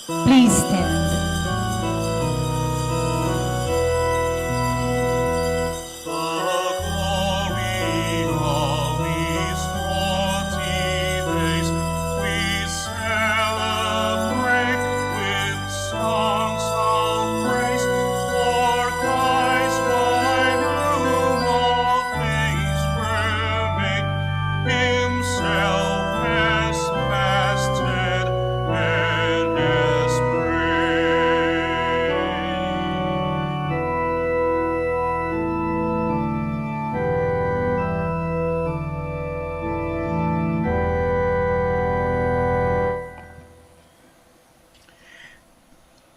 Please stand.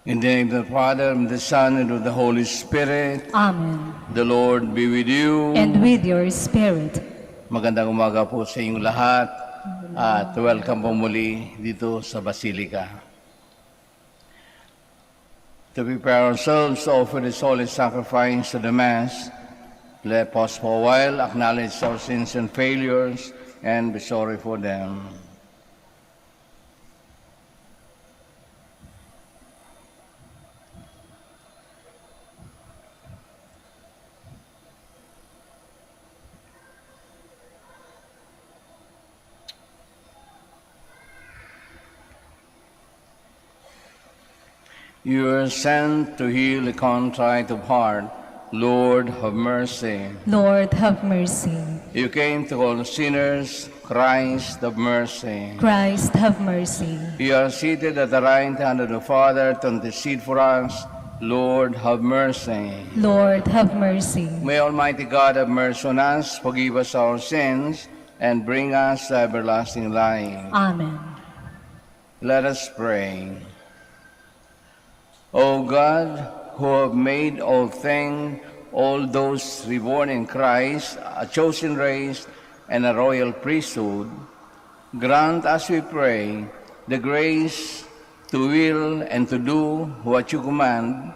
In the name of the Father, and the Son, and of the Holy Spirit. Amen. The Lord be with you. And with your spirit. Magandang umaga po sa inyong lahat at welcome po muli dito sa Basilica. To prepare ourselves to offer this holy sacrifice to the Mass, let us for a while acknowledge our sins and failures and be sorry for them. You are sent to heal the contrite of heart. Lord, have mercy. Lord, have mercy. You came to call sinners. Christ, have mercy. Christ, have mercy. You are seated at the right hand of the Father to intercede for us. Lord, have mercy. Lord, have mercy. May Almighty God have mercy on us, forgive us our sins, and bring us to everlasting life. Amen. Let us pray. O God, who have made all things, all those reborn in Christ, a chosen race and a royal priesthood, grant us, we pray, the grace to will and to do what you command,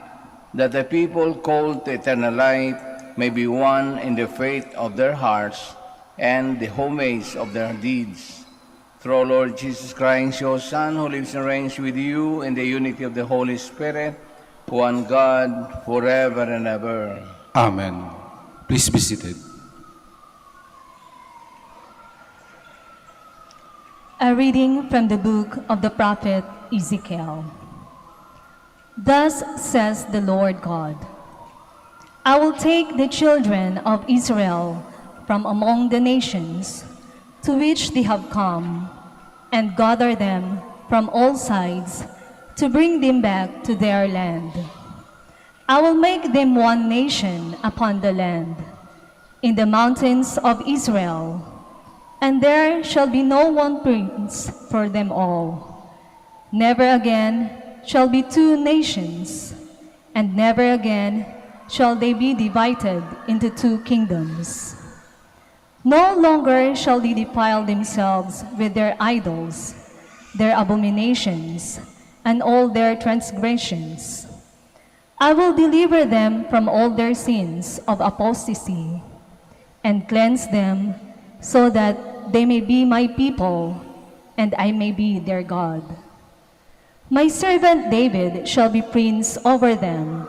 that the people called to eternal life may be one in the faith of their hearts and the homage of their deeds. Through our Lord Jesus Christ, your Son, who lives and reigns with you in the unity of the Holy Spirit, one God, forever and ever. Amen. Please be seated. A reading from the book of the prophet Ezekiel. Thus says the Lord God, I will take the children of Israel from among the nations to which they have come, and gather them from all sides to bring them back to their land. I will make them one nation upon the land, in the mountains of Israel, and there shall be no one prince for them all. Never again shall be two nations, and never again shall they be divided into two kingdoms. No longer shall they defile themselves with their idols, their abominations, and all their transgressions. I will deliver them from all their sins of apostasy, and cleanse them, so that they may be my people, and I may be their God. My servant David shall be prince over them,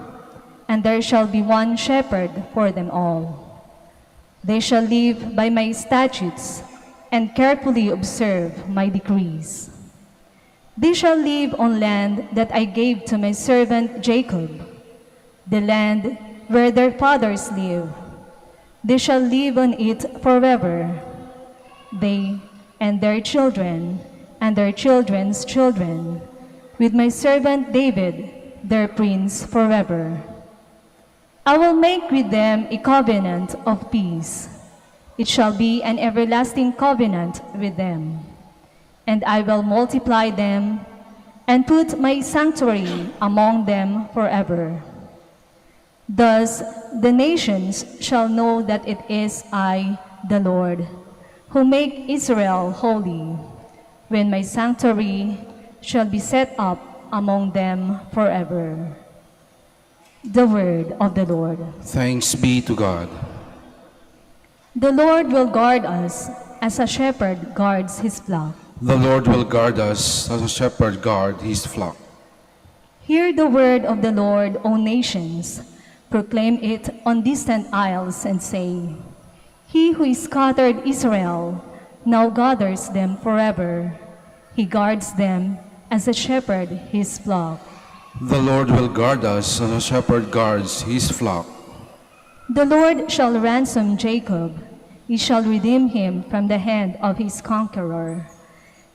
and there shall be one shepherd for them all. They shall live by my statutes, and carefully observe my decrees. They shall live on land that I gave to my servant Jacob, the land where their fathers live. They shall live on it forever, they and their children and their children's children, with my servant David, their prince, forever. I will make with them a covenant of peace. It shall be an everlasting covenant with them. And I will multiply them and put my sanctuary among them forever. Thus the nations shall know that it is I, the Lord, who make Israel holy, when my sanctuary shall be set up among them forever. The word of the Lord. Thanks be to God. The Lord will guard us as a shepherd guards his flock. The Lord will guard us as a shepherd guard his flock. Hear the word of the Lord, O nations. Proclaim it on distant isles and say, He who scattered Israel now gathers them forever. He guards them as a shepherd his flock. The Lord will guard us as a shepherd guards his flock. The Lord shall ransom Jacob. He shall redeem him from the hand of his conqueror.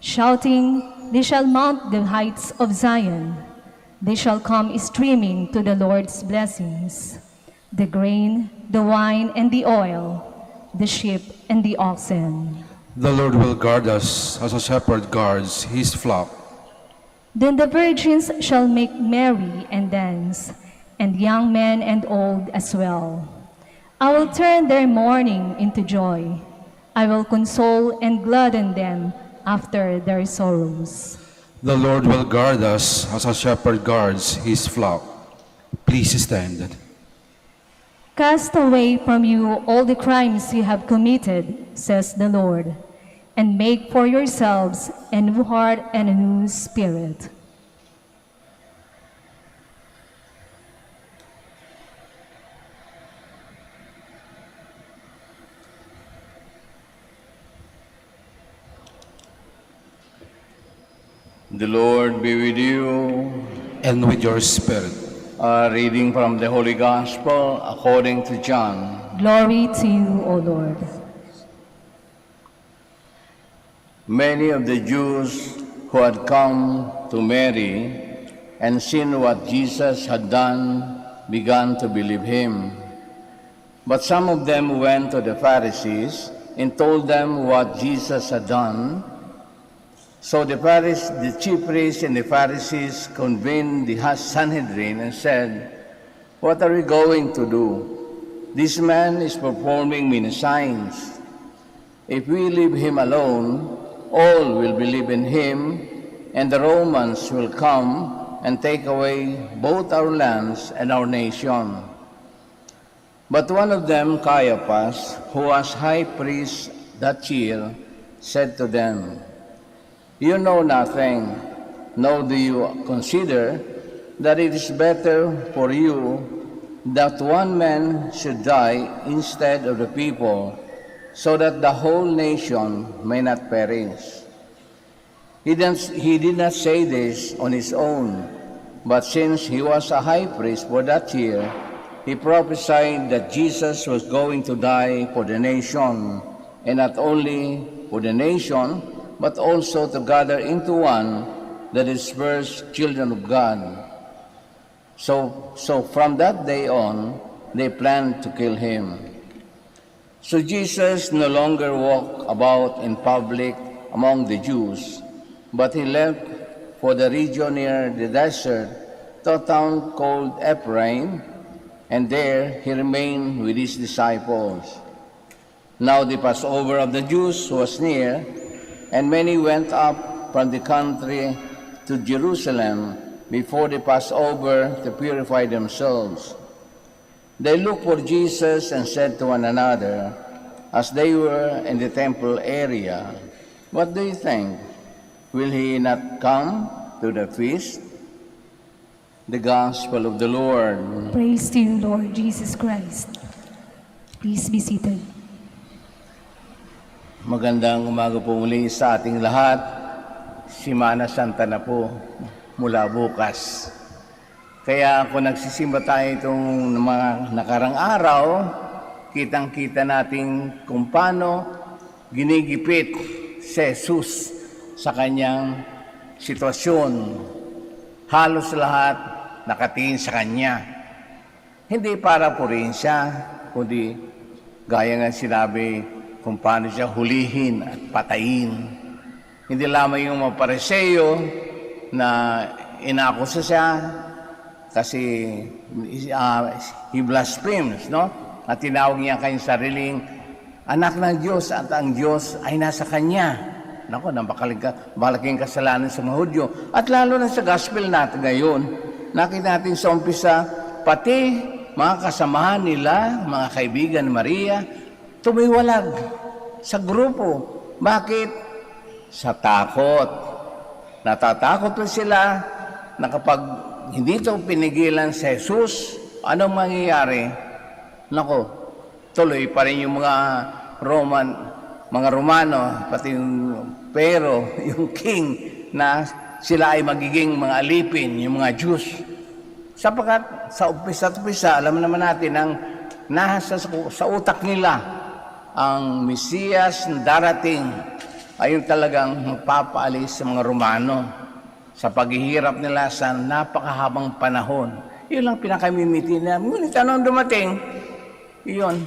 Shouting, they shall mount the heights of Zion. They shall come streaming to the Lord's blessings, the grain, the wine, and the oil, the sheep and the oxen. The Lord will guard us as a shepherd guards his flock. Then the virgins shall make merry and dance, and young men and old as well. I will turn their mourning into joy. I will console and gladden them after their sorrows. The Lord will guard us as a shepherd guards his flock. Please stand. Cast away from you all the crimes you have committed, says the Lord, and make for yourselves a new heart and a new spirit. The Lord be with you. And with your spirit. A reading from the Holy Gospel according to John. Glory to you, O Lord. Many of the Jews who had come to Mary and seen what Jesus had done began to believe him. But some of them went to the Pharisees and told them what Jesus had done. So the chief priests and the Pharisees convened the Sanhedrin and said, What are we going to do? This man is performing many signs. If we leave him alone, all will believe in him, and the Romans will come and take away both our lands and our nation. But one of them, Caiaphas, who was high priest that year, said to them, You know nothing, nor do you consider that it is better for you that one man should die instead of the people, so that the whole nation may not perish. He did not say this on his own, but since he was a high priest for that year, he prophesied that Jesus was going to die for the nation, and not only for the nation, but also to gather into one the dispersed children of God. So from that day on, they planned to kill him. So Jesus no longer walked about in public among the Jews, but he left for the region near the desert to a town called Ephraim, and there he remained with his disciples. Now the Passover of the Jews was near, and many went up from the country to Jerusalem before the Passover to purify themselves. They looked for Jesus and said to one another, as they were in the temple area, What do you think? Will he not come to the feast? The Gospel of the Lord. Praise to you, Lord Jesus Christ. Please be seated. Magandang umaga po muli sa ating lahat. Simana Santa na po mula bukas. Kaya kung nagsisimba tayo itong mga nakarang araw, kitang-kita natin kung paano ginigipit si Jesus sa kanyang sitwasyon. Halos lahat nakatingin sa kanya. Hindi para purihin siya, kundi gaya nga sinabi, kung paano siya hulihin at patayin. Hindi lamang yung mga Pariseo na inakusa siya kasi he blasphemes, no? At tinawag niya kanyang sariling anak ng Diyos at ang Diyos ay nasa kanya. Nako, malaking kasalanan sa mga Hudyo. At lalo na sa gospel natin ngayon, nakita natin sa umpisa, pati mga kasamahan nila, mga kaibigan ni Maria, tumiwalag sa grupo. Bakit? Sa takot. Natatakot pa sila na kapag hindi ito pinigilan sa Jesus, anong mangyayari? Nako, tuloy pa rin yung mga Romano, pati yung Pero, yung king, na sila ay magiging mga alipin, yung mga Diyos. Sapagkat sa umpisa, alam naman natin ang nasa sa utak nila ang Mesiyas na darating ay yung talagang magpapaalis sa mga Romano sa paghihirap nila sa napakahabang panahon. Yun lang pinakamimiti nila. Ngunit anong dumating? Yun,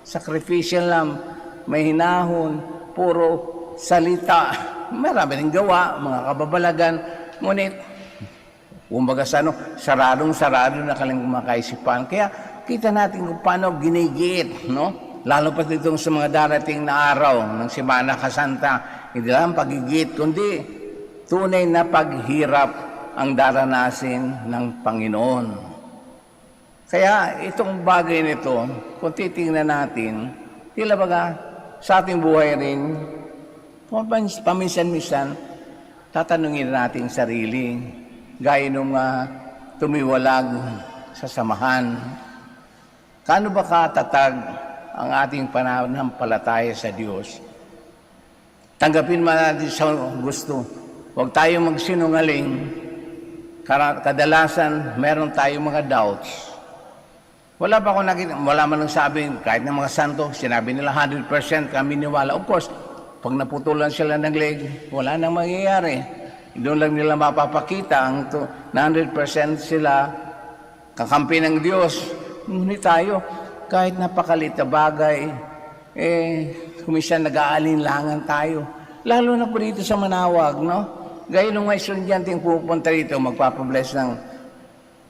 sacrificial lamb, may hinahon, puro salita. Marami rin gawa, mga kababalagan. Ngunit, kumbaga saradong-sarado na kalang makaisipan. Kaya kita natin kung paano ginigiit, no? Lalo pa dito sa mga darating na araw ng Semana Santa, hindi lang pagigit, kundi tunay na paghirap ang daranasin ng Panginoon. Kaya itong bagay nito, kung titingnan natin, tila baga sa ating buhay rin, paminsan-minsan, tatanungin natin sarili, gaya nung tumiwalag sa samahan. Kaano ba katatag ang ating pananampalataya sa Diyos? Tanggapin man natin sa gusto. Huwag tayong magsinungaling. Kadalasan, meron tayong mga doubts. Wala pa ako nakita, wala man nagsabi, kahit ng mga santo, sinabi nila 100% kami niwala. Of course, pag naputulan sila ng leg, wala nang mangyayari. Doon lang nila mapapakita ang na 100% sila kakampi ng Diyos. Ngunit tayo, kahit napakalit na bagay, kuminsan nag-aalinlangan tayo. Lalo na po dito sa Manaoag, no? Gaya nung mga estudyante yung pupunta dito, magpapabless ng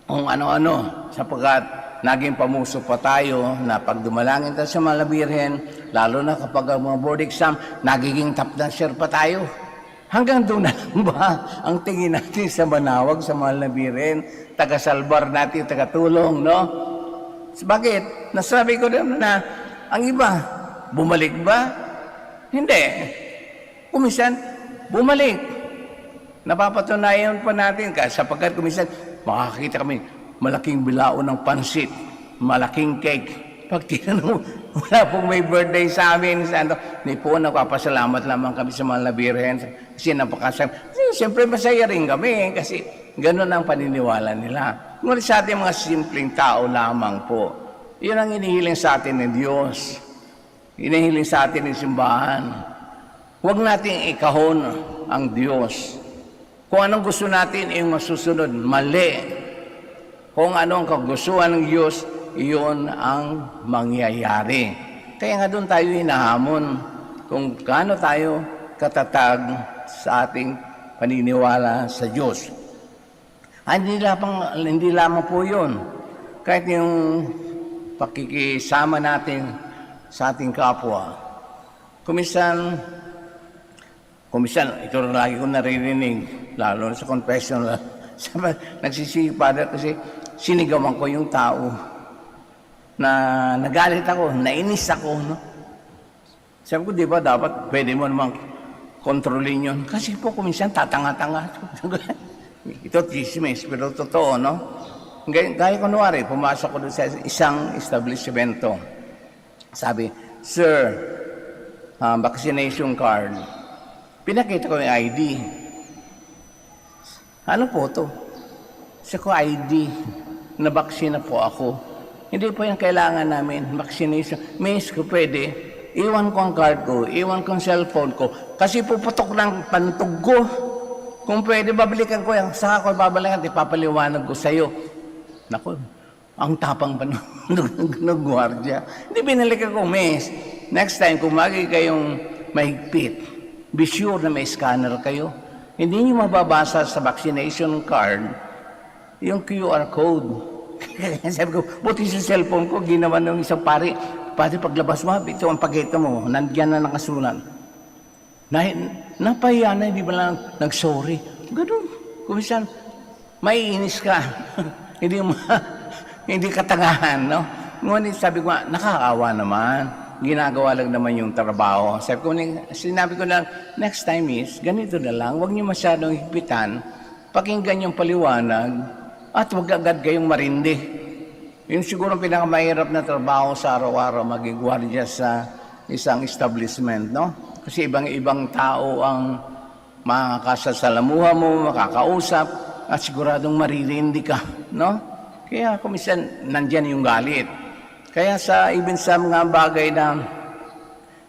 kung ano-ano, sapagkat naging pamuso pa tayo na pag dumalangin tayo sa mga Birhen, lalo na kapag mga board exam, nagiging top dancer pa tayo. Hanggang doon na lang ba ang tingin natin sa Manaoag, sa mga Birhen, taga-salbar natin, taga-tulong, no? Bakit? Nasabi ko rin na ang iba, bumalik ba? Hindi. Kuminsan, bumalik. Napapatunayan pa natin sapagkat kuminsan, makakita kami malaking bilao ng pansit, malaking cake. Pag tinanong, wala pong may birthday sa amin. Hindi po, nagpapasalamat lamang kami sa mga Birhen. Kasi napakasama. Siyempre, masaya rin kami kasi gano'n ang paniniwala nila. Ngunit sa ating mga simpleng tao lamang po, yun ang inihiling sa atin ng Diyos. Inihiling sa atin ng simbahan. Huwag nating ikahon ang Diyos. Kung anong gusto natin, yung masusunod, mali. Kung anong kagustuhan ng Diyos, iyon ang mangyayari. Kaya nga doon tayo hinahamon kung gaano tayo katatag sa ating paniniwala sa Diyos. Hindi lamang po yun. Kahit yung pakikisama natin sa ating kapwa. Kumisan, ito na lagi ko naririnig, lalo sa confession, nagsisipada kasi sinigawan ko yung tao na nagalit ako, nainis ako. No? Sabi ko, di ba dapat pwede mo namang kontrolin yun? Kasi po kuminsan tatanga-tanga. Ito chismis, pero totoo, no? Gaya kunwari, pumasok ko doon sa isang establishmento. Sabi, Sir, vaccination card. Pinakita ko yung ID. Ano po to? Sa ko ID, na-vaccine na po ako. Hindi po yung kailangan namin, vaccination. Miss ko pwede, iwan ko ang card ko, iwan ko ang cellphone ko, kasi puputok ng pantog ko. Kung pwede, babalikan ko yan. Saka ko babalikan, ipapaliwanag ko sa'yo. Naku, ang tapang pa ng gwardiya. Hindi binalikan ko, miss. Next time, kung magi kayong mahigpit, be sure na may scanner kayo. Hindi nyo mababasa sa vaccination card yung QR code. Sabi ko, buti sa cellphone ko, ginawa ng isang pari. Pati paglabas mo, ito ang pagkita mo, nandiyan na nakasulat. Napahiya na, hindi ba lang nag-sorry? Ganun. Kumisan, maiinis ka. hindi katangahan, no? Ngunit sabi ko, nakakaawa naman. Ginagawa lang naman yung trabaho. Sinabi ko lang, next time is, ganito na lang, huwag niyo masyadong higpitan. Pakinggan yung paliwanag. At huwag agad kayong marindi. Yun siguro ang pinakamahirap na trabaho sa araw-araw, maging gwardiya sa isang establishment, no? Kasi ibang-ibang tao ang makakasasalamuha mo, makakausap, at siguradong maririndi ka, no? Kaya kuminsan nandyan yung galit. Kaya even sa mga bagay na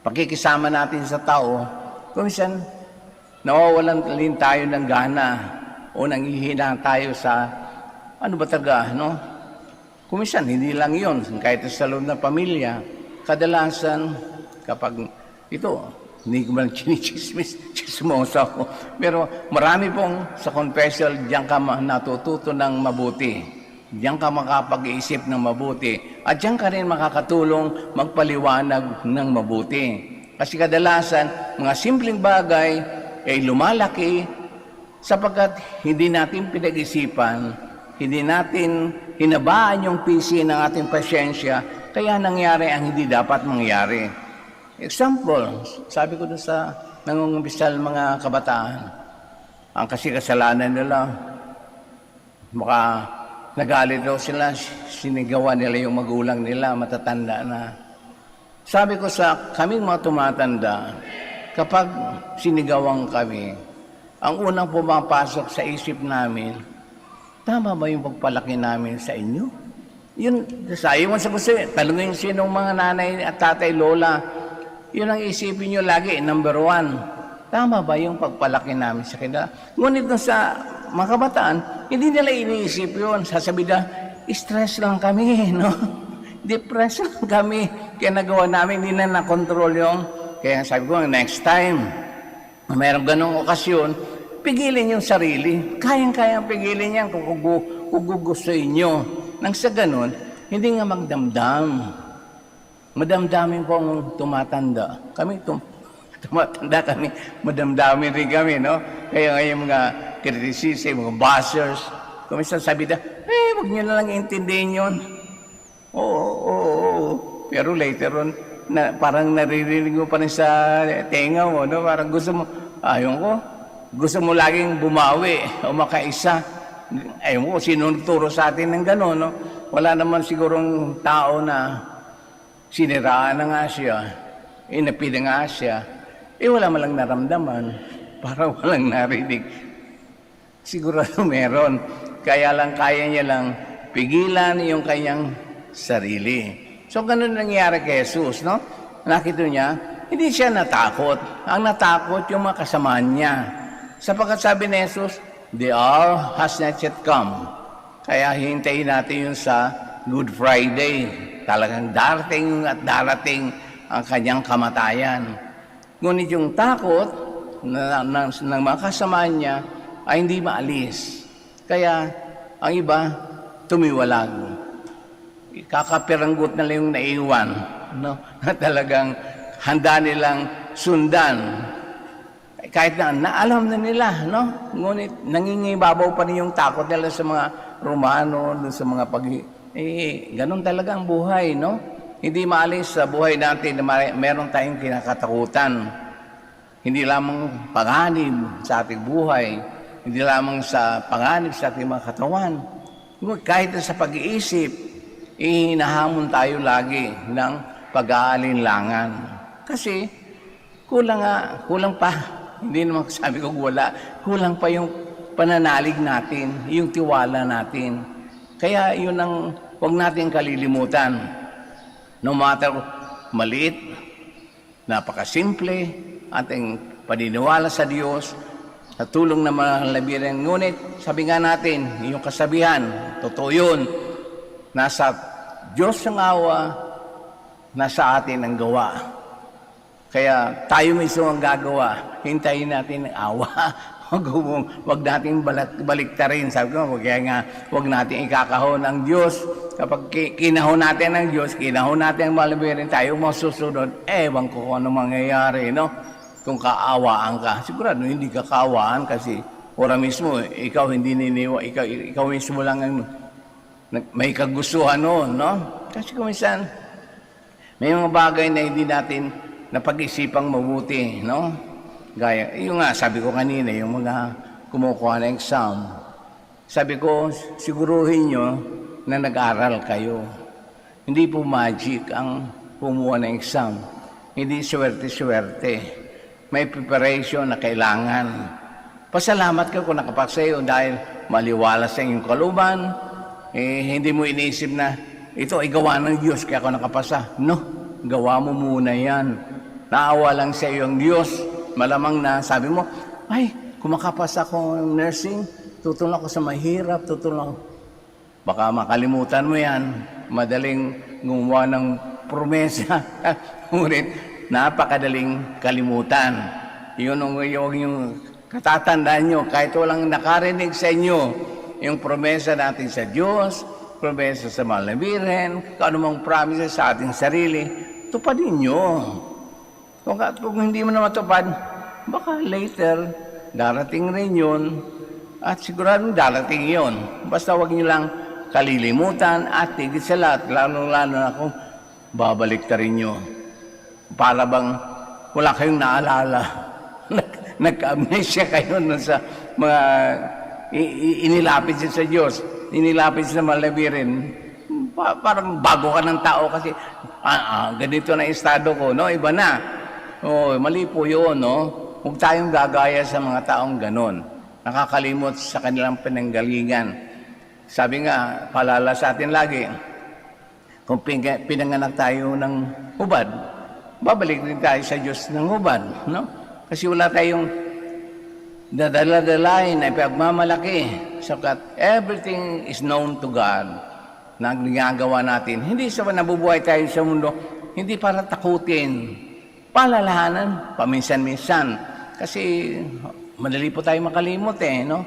pakikisama natin sa tao, kuminsan nawawalan din tayo ng gana o nanghihina tayo sa ano ba talaga, no? Kuminsan, hindi lang yun. Kahit sa loob ng pamilya, kadalasan, kapag ito, hindi ko man chismoso ako. Pero marami pong sa confessional, diyan ka natututo ng mabuti. Diyan ka makapag-iisip ng mabuti. At diyan ka rin makakatulong magpaliwanag ng mabuti. Kasi kadalasan, mga simpleng bagay ay lumalaki sapagkat hindi natin pinag-isipan, hindi natin hinabaan yung pisi ng ating pasyensya, kaya nangyari ang hindi dapat mangyari. Example, sabi ko dun sa nangungumpisal mga kabataan, ang kasi kasalanan nila, baka nagalit daw sila, sinigawan nila yung magulang nila, matatanda na. Sabi ko sa kaming mga tumatanda, kapag sinigawan kami, ang unang pumapasok sa isip namin, tama ba yung pagpalaki namin sa inyo? Yun, sayo mo sa gusto, talungin sinong mga nanay at tatay, lola, yun ang isipin nyo lagi, number one. Tama ba yung pagpalaki namin sa kanila? Ngunit sa mga kabataan, hindi nila iniisip yun. Sasabi na, stress lang kami, no? Depressed lang kami. Kaya nagawa namin, hindi na nakontrol yung. Kaya sabi ko, next time, mayroong ganong okasyon, pigilin yung sarili. Kayang-kayang pigilin yan kung gugustuhin nyo. Nang sa ganon, hindi nga magdamdam. Madamdamin po ang tumatanda. Kami, tumatanda kami, madamdamin rin kami, no? Kaya ngayon mga criticism, mga bashers, kuminsan sabi na, wag nyo na lang intindihin yun. Oo. Pero later on, parang naririnig mo pa rin sa tenga mo, no? Parang gusto mo, ayaw ko, gusto mo laging bumawi o makaisa. Ayaw mo, sino nagturo sa atin ng gano'n, no? Wala naman sigurong tao na siniraan na nga siya, inapid nga siya, wala malang naramdaman, parang walang narinig. Sigurado meron. Kaya lang, kaya niya lang pigilan yung kanyang sarili. So, ganun nangyari kay Jesus, no? Nakita niya, hindi siya natakot. Ang natakot yung mga kasamaan niya. Sapagkat sabi ni Jesus, the hour has not yet come. Kaya hintayin natin yun sa Good Friday. Talagang darating at darating ang kanyang kamatayan. Ngunit yung takot ng mga kasamaan niya ay hindi maalis. Kaya ang iba tumiwalag. Kakapiranggot na lang yung naiwan, no? Na talagang handa nilang sundan. Kahit na alam na nila, no? Ngunit nangingibabaw pa rin yung takot nila sa mga Romano, sa mga ganun talaga ang buhay, no? Hindi maalis sa buhay natin na meron tayong kinakatakutan. Hindi lamang panganib sa ating buhay, hindi lamang sa panganib sa ating mga katawan. Kahit sa pag-iisip, hinahamon tayo lagi ng pag-aalinlangan. Kasi kulang pa. Hindi naman sabi ko wala. Kulang pa yung pananalig natin, yung tiwala natin. Kaya yun ang huwag natin kalilimutan. No matter maliit, napakasimple, ating paniniwala sa Diyos, sa tulong ng mga labirin. Ngunit, sabi nga natin, yung kasabihan, totoo yun, nasa Diyos ang awa, nasa atin ang gawa. Kaya tayo mismo ang gagawa, hintayin natin ang awa. Huwag natin baliktarin. Sabi ko, kaya nga, huwag natin ikakahon ang Diyos. Kapag kinahon natin ang Diyos, kinahon natin ang malabirin, tayo masusunod, ewan ko kung ano mangyayari, no? Kung kaawaan ka. Sigurado, hindi ka kaawaan kasi ora mismo, ikaw hindi niniwa, ikaw mismo lang ang may kagustuhan noon, no? Kasi kung minsan, may mga bagay na hindi natin napag-isipang mabuti, no? Gaya, yung nga, sabi ko kanina, yung mga kumukuha ng exam. Sabi ko, siguruhin nyo na nag-aral kayo. Hindi po magic ang kumuha ng exam. Hindi swerte-swerte. May preparation na kailangan. Pasalamat ka kung nakapasa iyo dahil maliwalas sa iyong kaluban. Hindi mo iniisip na ito ay gawa ng Diyos kaya ako nakapasa. No, gawa mo muna yan. Naawa lang sa iyo ang Diyos. Malamang na sabi mo, ay, kung makapasa ko ng nursing, tutulong ako sa mahirap, tutulong ako. Baka makalimutan mo yan. Madaling gumawa ng promesa. Ngunit, napakadaling kalimutan. Yun yung katatandaan nyo, kahit walang nakarinig sa inyo, yung promesa natin sa Diyos, promesa sa mahal na Birhen, kung anumang promises sa ating sarili, tupadin nyo. Kung hindi mo na matupad, baka later, darating rin yun, at siguradong darating yun. Basta huwag nyo lang kalilimutan at higit sa lahat, lalo-lalo na kung babalik ta rin nyo. Para bang wala kayong naalala. Nagka-amnesia kayo sa mga inilapit siya sa Diyos, inilapit siya sa malabirin. Parang bago ka ng tao kasi ganito na estado ko, no? Iba na. Mali po yun, no? Huwag tayong gagaya sa mga taong ganon. Nakakalimot sa kanilang pinanggalingan. Sabi nga, paalala sa atin lagi, kung pinanganak tayo ng hubad, babalik din tayo sa Diyos ng hubad, no? Kasi wala tayong dadala-dalain na ipagmamalaki sakat everything is known to God na ginagawa natin. Hindi sa nabubuhay tayo sa mundo, hindi para takutin, palalahanan, paminsan-minsan. Kasi madali po tayo makalimot no?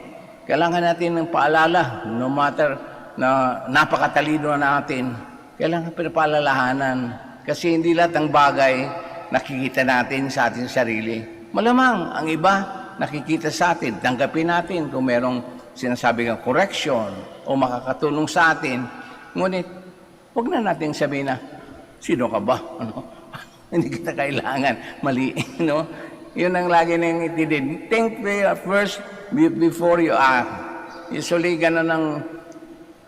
Kailangan natin ng paalala, no matter na napakatalino natin, kailangan pinapaalalahanan. Kasi hindi lahat ng bagay nakikita natin sa ating sarili. Malamang ang iba nakikita sa atin, tanggapin natin kung merong sinasabi ng correction o makakatulong sa atin. Ngunit, huwag na natin sabihin na, sino ka ba? Hindi kita kailangan. Mali, no? Yun ang lagi nang itidin. Think first before you act. Usually, gano'n ang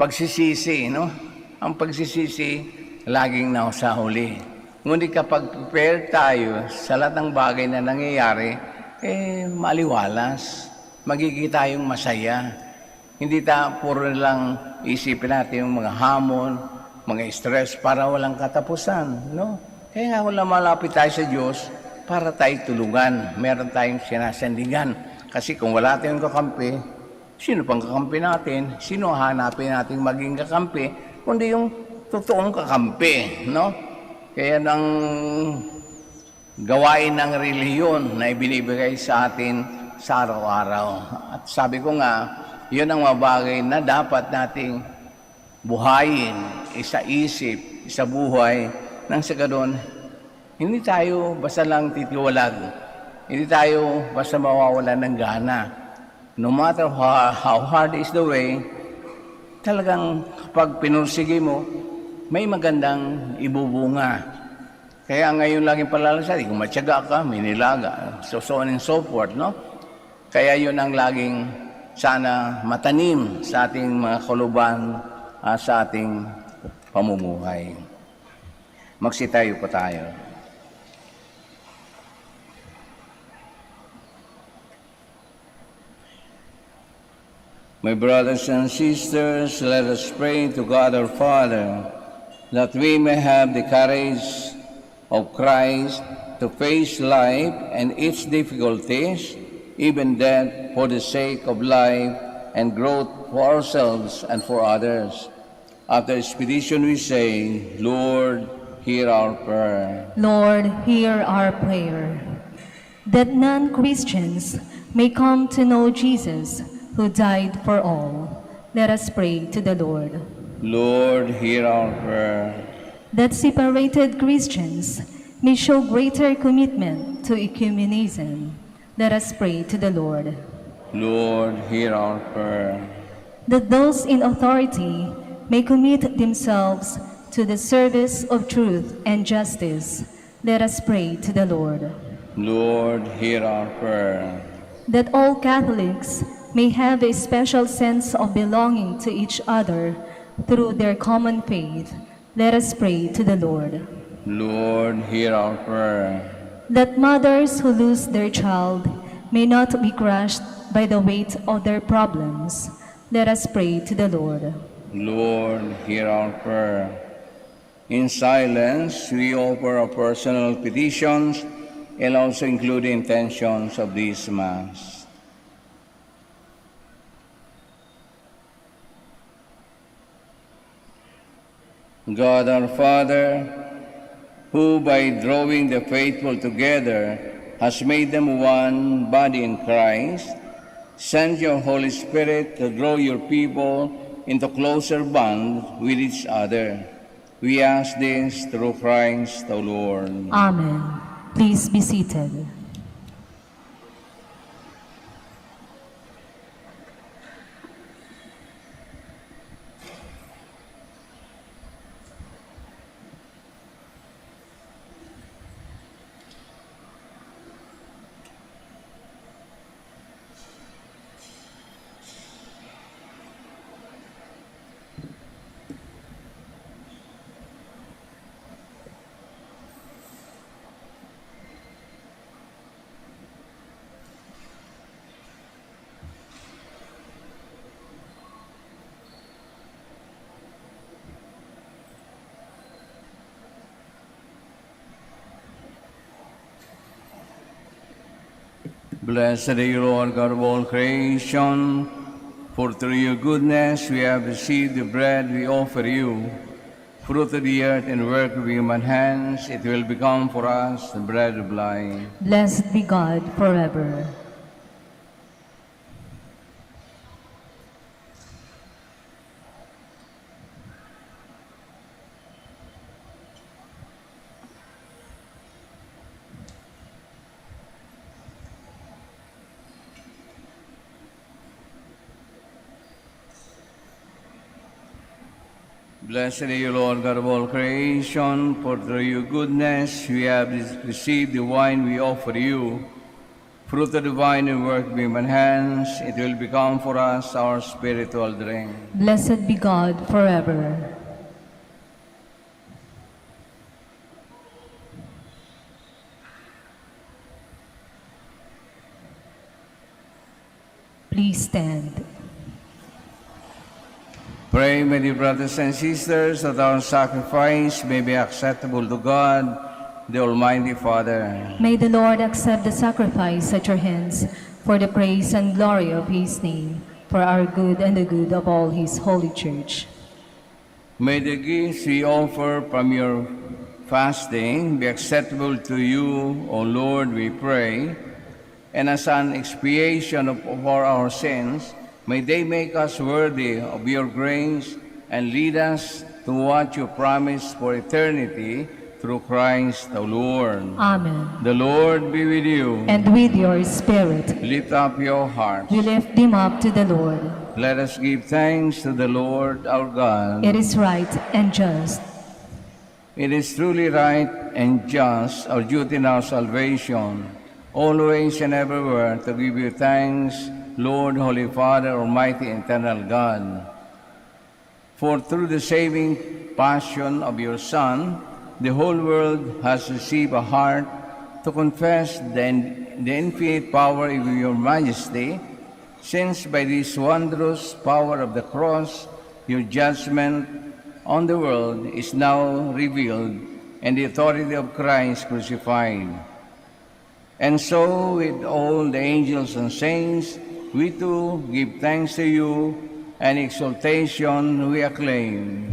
pagsisisi, no? Ang pagsisisi, laging nasa huli. Ngunit kapag prepare tayo sa lahat ng bagay na nangyayari, maliwalas. Magiging tayong masaya. Hindi puro lang isipin natin yung mga hamon, mga stress para walang katapusan, no? Kaya nga wala malapit tayo sa Diyos para tayo tulungan. Meron tayong sinasandigan. Kasi kung wala tayong kakampi, sino pang kakampi natin? Sino hanapin natin maging kakampi? Kundi yung totoong kakampi, no? Kaya ng gawain ng relihiyon na ibinibigay sa atin sa araw-araw. At sabi ko nga, yun ang mabagay na dapat nating buhayin, isa isip, isa buhay, nang sa ganoon, hindi tayo basta lang titiwalag. Hindi tayo basta mawawalan ng gana. No matter how hard is the way, talagang kapag pinursige mo, may magandang ibubunga. Kaya ngayon laging palalasari, kung matyaga ka, may nilaga, so on and so forth, no? Kaya yun ang laging sana matanim sa ating mga kuluban, sa ating pamumuhay. Magsitayo po tayo. My brothers and sisters, let us pray to God our Father, that we may have the courage of Christ to face life and its difficulties, even death, for the sake of life and growth for ourselves and for others. After expedition we say, Lord, hear our prayer. Lord, hear our prayer. That non-Christians may come to know Jesus, who died for all. Let us pray to the Lord. Lord, hear our prayer. That separated Christians may show greater commitment to ecumenism. Let us pray to the Lord. Lord, hear our prayer. That those in authority may commit themselves to the service of truth and justice. Let us pray to the Lord. Lord, hear our prayer. That all Catholics may have a special sense of belonging to each other through their common faith. Let us pray to the Lord. Lord, hear our prayer. That mothers who lose their child may not be crushed by the weight of their problems. Let us pray to the Lord. Lord, hear our prayer. In silence, we offer our personal petitions and also include the intentions of this Mass. God our Father, who by drawing the faithful together has made them one body in Christ, send your Holy Spirit to draw your people into closer bond with each other. We ask this through Christ our Lord. Amen. Please be seated. Blessed are you, Lord God of all creation, for through your goodness we have received the bread we offer you. Fruit of the earth and work of human hands, it will become for us the bread of life. Blessed be God forever. Blessed are you, Lord God of all creation, for through your goodness we have received the wine we offer you. Fruit of the vine and work of human hands, it will become for us our spiritual drink. Blessed be God forever. Please stand. Pray, my dear brothers and sisters, that our sacrifice may be acceptable to God, the Almighty Father. May the Lord accept the sacrifice at your hands for the praise and glory of his name, for our good and the good of all his holy church. May the gifts we offer from your fasting be acceptable to you, O Lord, we pray, and as an expiation for our sins, may they make us worthy of your grace and lead us to what you promised for eternity through Christ our Lord. Amen. The Lord be with you. And with your spirit, Lift up your hearts. we lift them up to the Lord. Let us give thanks to the Lord our God. It is right and just. It is truly right and just, our duty and our salvation, always and everywhere to give you thanks, Lord, Holy Father, Almighty, Eternal God. For through the saving passion of your Son, the whole world has received a heart to confess the infinite power of your majesty, since by this wondrous power of the cross, your judgment on the world is now revealed, and the authority of Christ crucified. And so, with all the angels and saints, we too give thanks to you, and exaltation we acclaim.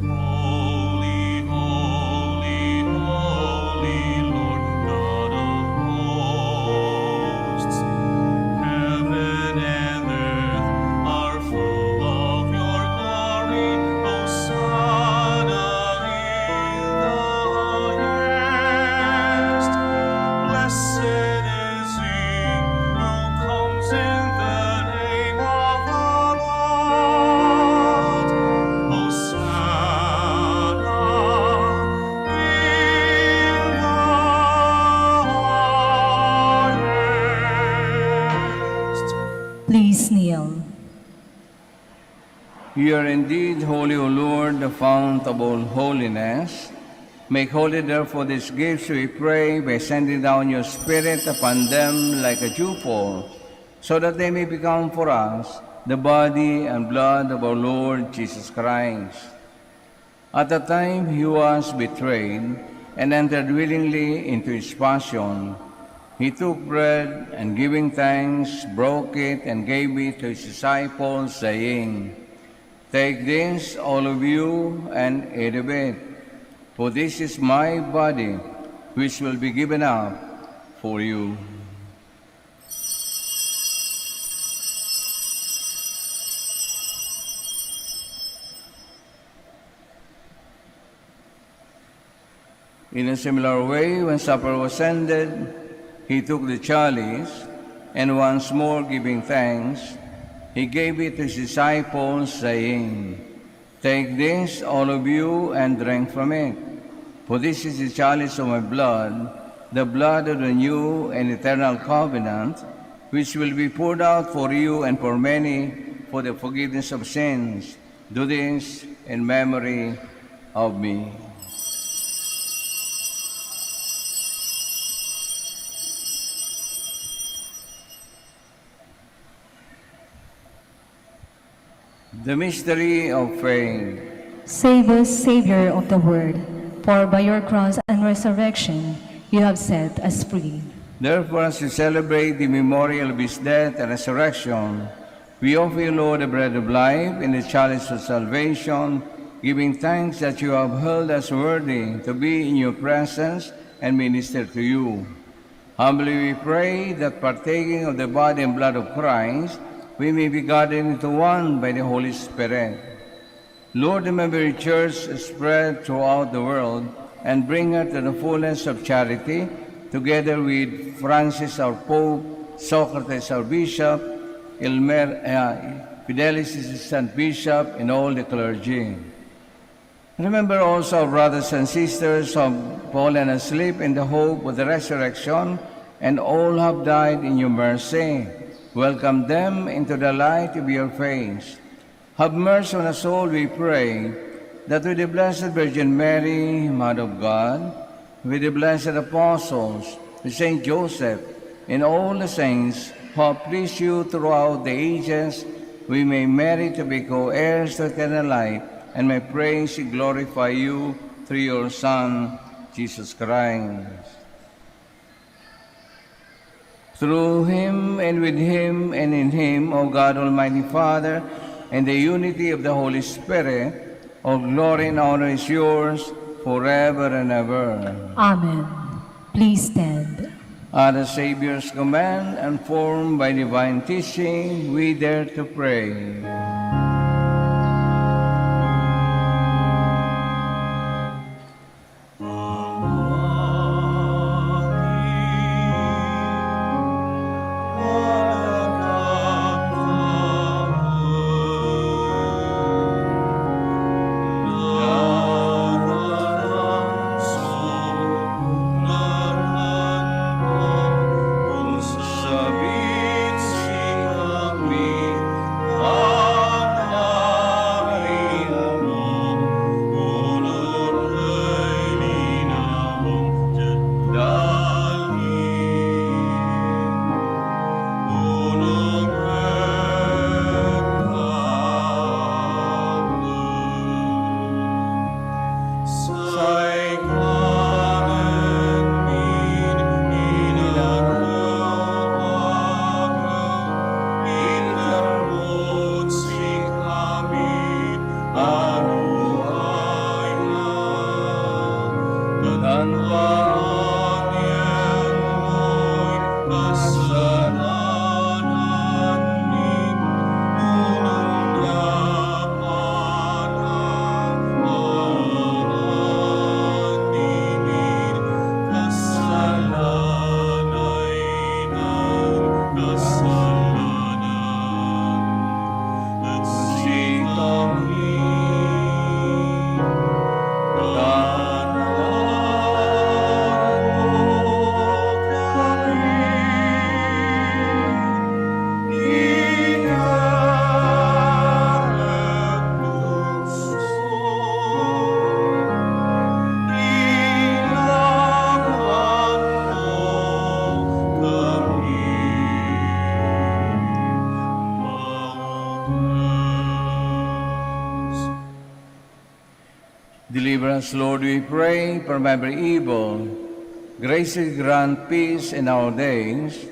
Holy, holy, holy, Lord God of hosts. Heaven and earth are full of your glory. Hosanna in the highest. Blessed is he who comes in the name of the Lord. You are indeed holy, O Lord, the fount of all holiness. Make holy, therefore, these gifts, we pray, by sending down your Spirit upon them like a dewfall, so that they may become for us the body and blood of our Lord Jesus Christ. At the time he was betrayed and entered willingly into his passion, he took bread and giving thanks, broke it and gave it to his disciples, saying, "Take this, all of you, and eat of it, for this is my body, which will be given up for you." In a similar way, when supper was ended, he took the chalice, and once more giving thanks, he gave it to his disciples, saying, "Take this, all of you, and drink from it, for this is the chalice of my blood, the blood of the new and eternal covenant, which will be poured out for you and for many for the forgiveness of sins. Do this in memory of me." The mystery of faith. Save us, Savior of the world, for by your cross and resurrection you have set us free. Therefore, as we celebrate the memorial of his death and resurrection, we offer you, Lord, the bread of life and the chalice of salvation, giving thanks that you have held us worthy to be in your presence and minister to you. Humbly we pray that partaking of the body and blood of Christ, we may be gathered into one by the Holy Spirit. Lord, remember your church spread throughout the world and bring her to the fullness of charity, together with Francis our Pope, Socrates our Bishop, Fidelis his Assistant Bishop, and all the clergy. Remember also our brothers and sisters who have fallen asleep in the hope of the resurrection, and all have died in your mercy. Welcome them into the light of your face. Have mercy on us all, we pray, that with the Blessed Virgin Mary, Mother of God, with the blessed apostles, with Saint Joseph, and all the saints who have pleased you throughout the ages, we may merit to be co-heirs to eternal life, and may praise and glorify you through your Son, Jesus Christ. Through him, and with him, and in him, O God, Almighty Father, and the unity of the Holy Spirit, all glory and honor is yours forever and ever. Amen. Please stand. At the Savior's command and formed by divine teaching, we dare to pray. us, Lord, we pray, from every evil. Graciously grant peace in our days,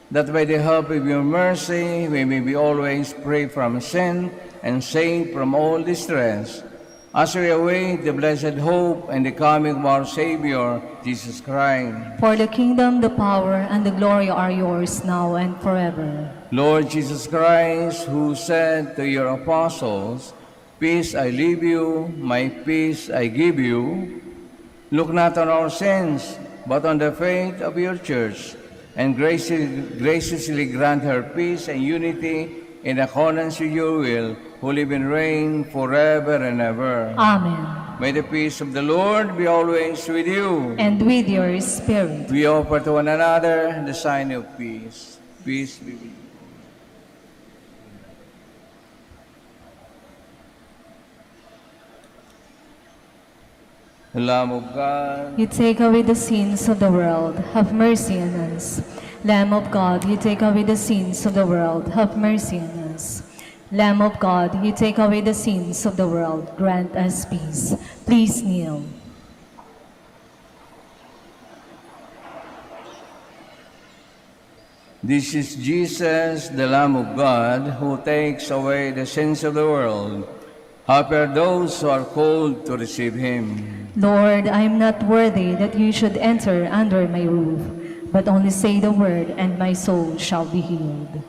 that by the help of your mercy we may be always free from sin and safe from all distress, as we await the blessed hope and the coming of our Savior, Jesus Christ. For the kingdom, the power, and the glory are yours now and forever. Lord Jesus Christ, who said to your apostles, "Peace I leave you, my peace I give you," look not on our sins, but on the faith of your church, and graciously grant her peace and unity in accordance with your will, who live and reign forever and ever. Amen. May the peace of the Lord be always with you. And with your spirit. We offer to one another the sign of peace. Peace be with you. The Lamb of God, You take away the sins of the world, have mercy on us. Lamb of God, you take away the sins of the world, have mercy on us. Lamb of God, you take away the sins of the world, grant us peace. Please kneel. this is Jesus, the Lamb of God, who takes away the sins of the world. Happy are those who are called to receive him. Lord, I am not worthy that you should enter under my roof, but only say the word, and my soul shall be healed.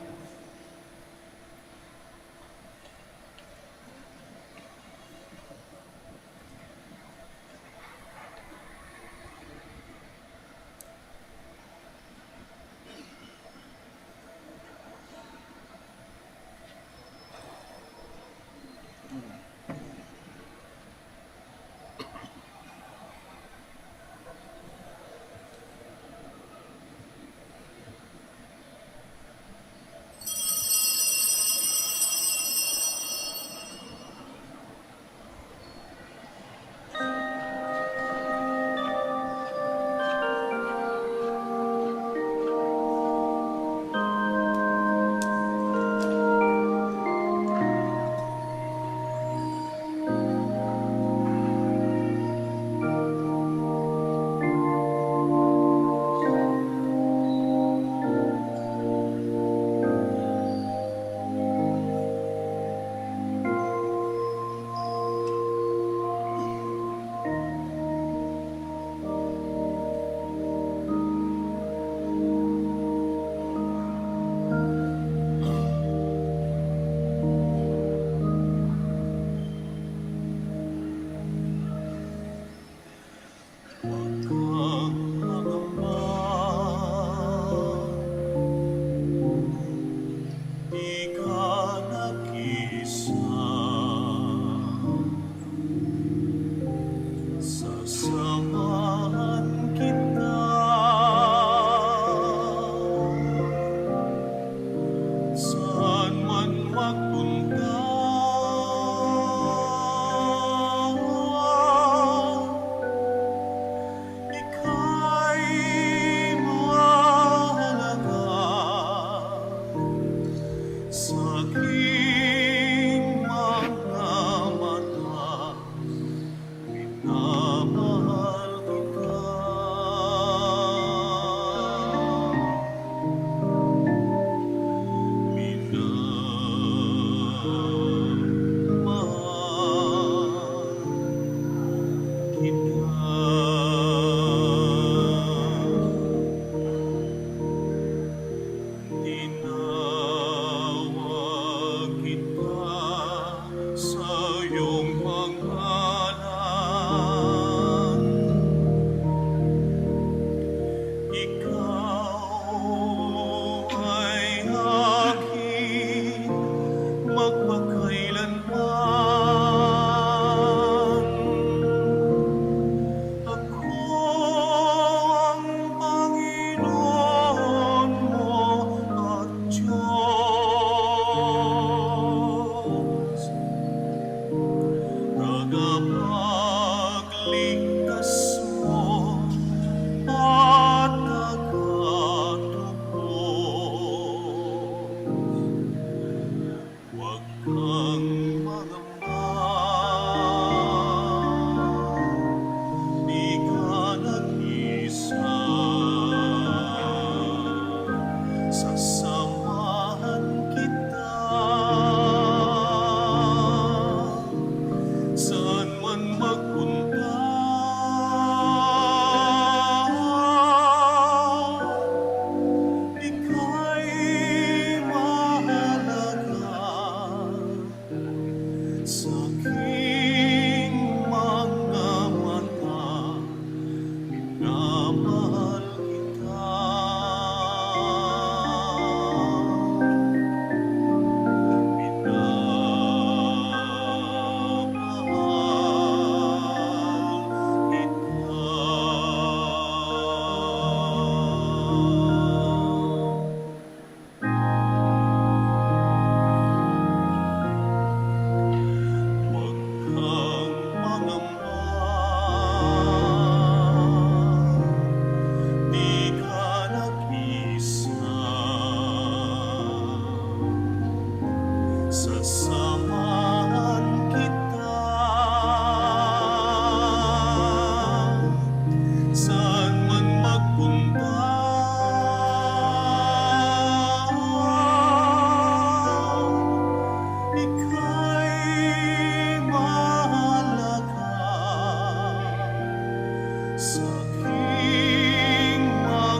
sa aking mga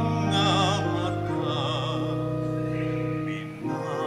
mata, minamahal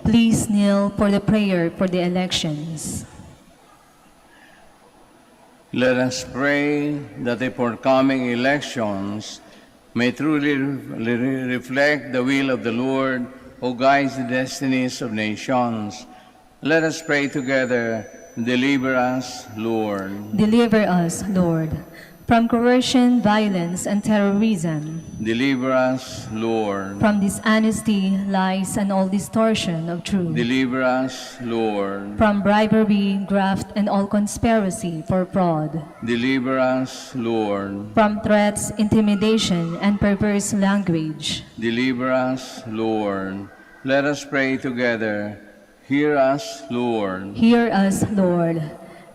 Please kneel for the prayer for the elections. Let us pray that the forthcoming elections may truly reflect the will of the Lord who guides the destinies of nations. Let us pray together. Deliver us, Lord. Deliver us, Lord, from coercion, violence, and terrorism, Deliver us, Lord. from dishonesty, lies, and all distortion of truth, Deliver us, Lord. from bribery, graft, and all conspiracy for fraud, Deliver us, Lord. from threats, intimidation, and perverse language. Deliver us, Lord. Let us pray together. Hear us, Lord. Hear us, Lord,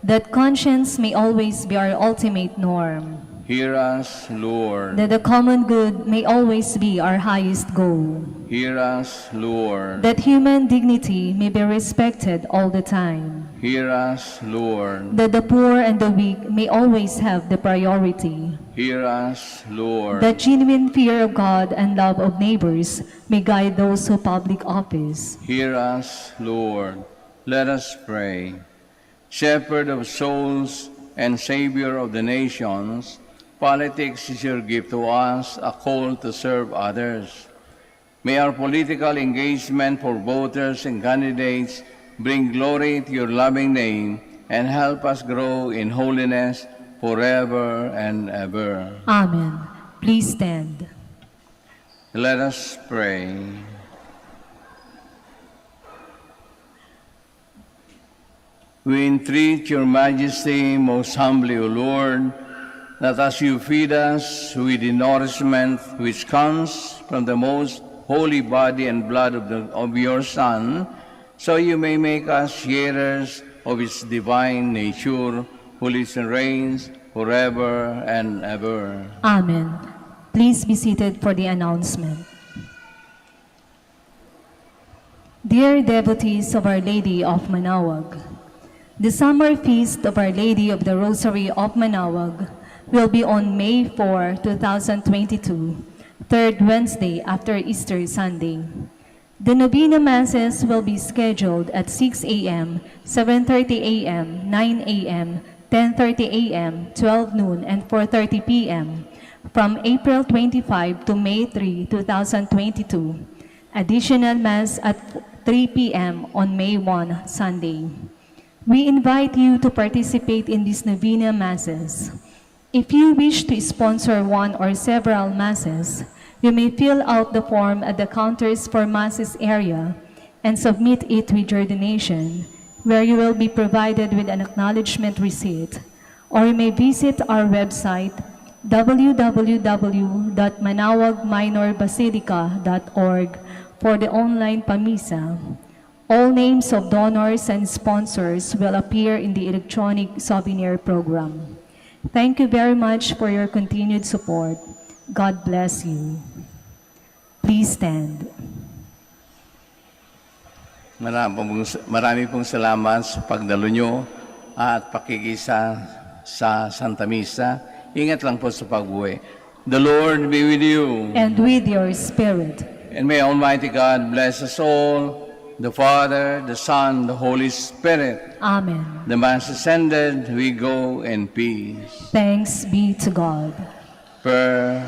that conscience may always be our ultimate norm, Hear us, Lord. that the common good may always be our highest goal, Hear us, Lord. that human dignity may be respected all the time, Hear us, Lord. that the poor and the weak may always have the priority, Hear us, Lord. that genuine fear of God and love of neighbors may guide those who public office. Hear us, Lord. Let us pray. Shepherd of souls and Savior of the nations, politics is your gift to us, a call to serve others. May our political engagement for voters and candidates bring glory to your loving name and help us grow in holiness forever and ever. Amen. Please stand. Let us pray. We entreat your majesty most humbly, O Lord, that as you feed us with the nourishment which comes from the most holy body and blood of your Son, so you may make us sharers of his divine nature, who lives and reigns forever and ever. Amen. Please be seated for the announcement. Dear devotees of Our Lady of Manaoag, the summer feast of Our Lady of the Rosary of Manaoag will be on May 4, 2022, third Wednesday after Easter Sunday. The Novena Masses will be scheduled at 6 a.m., 7:30 a.m., 9 a.m., 10:30 a.m., 12 noon, and 4:30 p.m. from April 25 to May 3, 2022. Additional Mass at 3 p.m. on May 1, Sunday. We invite you to participate in these Novena Masses. If you wish to sponsor one or several Masses, you may fill out the form at the counters for Masses area and submit it with your donation, where you will be provided with an acknowledgement receipt. Or you may visit our website www.manaoagminorbasilica.org for the online Pamisa. All names of donors and sponsors will appear in the electronic souvenir program. Thank you very much for your continued support. God bless you. Please stand. Marami pong salamat sa pagdalo nyo at pakikisa sa Santa Misa. Ingat lang po sa pag-uwi. The Lord be with you. And with your spirit. And may Almighty God bless us all, the Father, the Son, the Holy Spirit. Amen. The Mass is ended. We go in peace. Thanks be to God. Prayer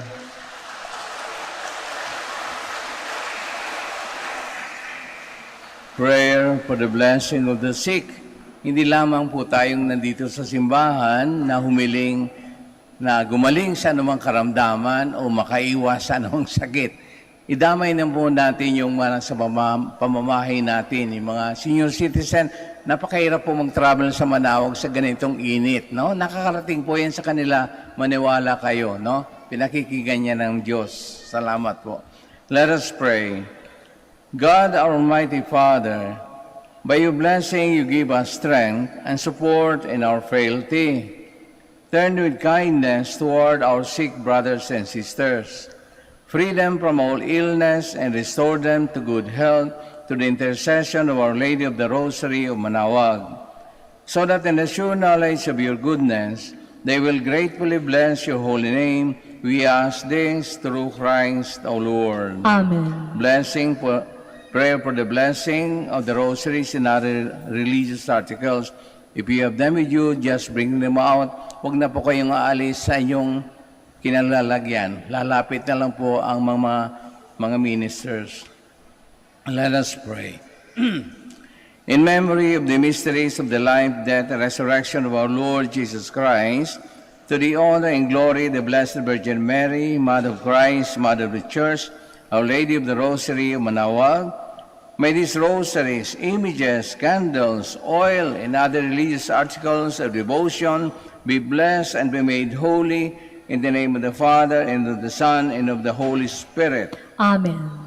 for the blessing of the sick. Hindi lamang po tayong nandito sa simbahan na humiling na gumaling sa anumang karamdaman o makaiwas sa anumang sakit. Idamay na po natin yung mga sa pamamahay natin, yung mga senior citizen. Napakahirap po mag-travel sa Manaoag sa ganitong init. No? Nakakarating po yan sa kanila, maniwala kayo. No? Pinakikigan niya ng Diyos. Salamat po. Let us pray. God, our Almighty Father, by your blessing you give us strength and support in our frailty. Turn with kindness toward our sick brothers and sisters. Free them from all illness and restore them to good health through the intercession of Our Lady of the Rosary of Manaoag, so that in the sure knowledge of your goodness, they will gratefully bless your holy name. We ask this through Christ our Lord. Amen. Prayer for the blessing of the rosaries and other religious articles. If you have them with you, just bring them out. Huwag na po kayong aalis sa inyong kinalalagyan. Lalapit na lang po ang mga ministers. Let us pray. In memory of the mysteries of the life, death, and resurrection of our Lord Jesus Christ, to the honor and glory of the Blessed Virgin Mary, Mother of Christ, Mother of the Church, Our Lady of the Rosary of Manaoag, may these rosaries, images, candles, oil, and other religious articles of devotion be blessed and be made holy in the name of the Father, and of the Son, and of the Holy Spirit. Amen.